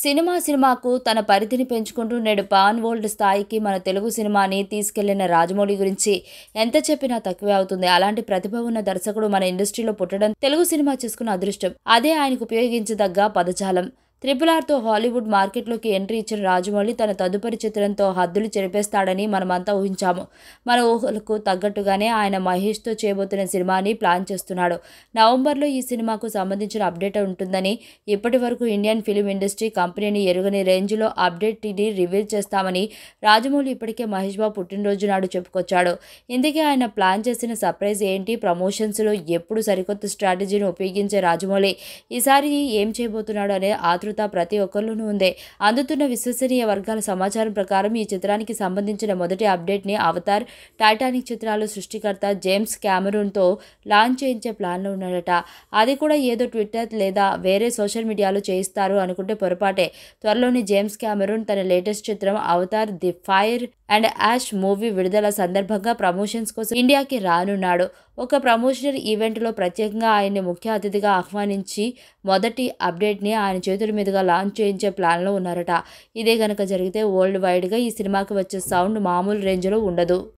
సినిమాకు తన పరిధిని పెంచుకుంటూ నేడు పాన్ వరల్డ్ స్థాయికి మన తెలుగు సినిమాని తీసుకెళ్లిన రాజమౌళి గురించి ఎంత చెప్పినా తక్కువే అవుతుంది. అలాంటి ప్రతిభ ఉన్న దర్శకుడు మన ఇండస్ట్రీలో పుట్టడం తెలుగు సినిమా చేసుకున్న అదృష్టం. అదే ఆయనకు ఉపయోగించదగ్గ పదజాలం. RRRతో హాలీవుడ్ మార్కెట్లోకి ఎంట్రీ ఇచ్చిన రాజమౌళి తన తదుపరి చిత్రంతో హద్దులు చెరిపేస్తాడని మనమంతా ఊహించాము. మన ఊహలకు తగ్గట్టుగానే ఆయన మహేష్తో చేయబోతున్న సినిమాని ప్లాన్ చేస్తున్నాడు. నవంబర్లో ఈ సినిమాకు సంబంధించిన అప్డేట్ ఉంటుందని, ఇప్పటి వరకు ఇండియన్ ఫిలిం ఇండస్ట్రీ కంపెనీని ఎరుగని రేంజ్లో అప్డేట్ని రివీల్ చేస్తామని రాజమౌళి ఇప్పటికే మహేష్ బాబు పుట్టినరోజు నాడు చెప్పుకొచ్చాడు. ఇందుకే ఆయన ప్లాన్ చేసిన సర్ప్రైజ్ ఏంటి? ప్రమోషన్స్లో ఎప్పుడు సరికొత్త స్ట్రాటజీని ఉపయోగించే రాజమౌళి ఈసారి ఏం చేయబోతున్నాడు అనే ఆతృత ప్రతి ఒక్కరిలోనూ ఉంది. అందుతున్న విశ్వసనీయ వర్గాల సమాచారం ప్రకారం ఈ చిత్రానికి సంబంధించిన మొదటి అప్డేట్ని అవతార్, టైటానిక్ చిత్రాల సృష్టికర్త జేమ్స్ కెమెరూన్తో లాంచ్ చేయించే ప్లాన్లో ఉన్నాడట. అది కూడా ఏదో ట్విట్టర్ లేదా వేరే సోషల్ మీడియాలో చేయిస్తారు అనుకుంటే పొరపాటే. త్వరలోనే జేమ్స్ కెమెరూన్ తన లేటెస్ట్ చిత్రం Avatar the fire and ash movie విడుదల సందర్భంగా ప్రమోషన్స్ కోసం ఇండియాకి రానున్నాడు. ఒక ప్రమోషనల్ ఈవెంట్లో ప్రత్యేకంగా ఆయన్ని ముఖ్య అతిథిగా ఆహ్వానించి మొదటి అప్డేట్ని ఆయన చేతుల మీదుగా లాంచ్ చేయించే ప్లాన్లో ఉన్నారట. ఇదే గనక జరిగితే వరల్డ్ వైడ్గా ఈ సినిమాకి వచ్చే సౌండ్ మామూలు రేంజ్లో ఉండదు.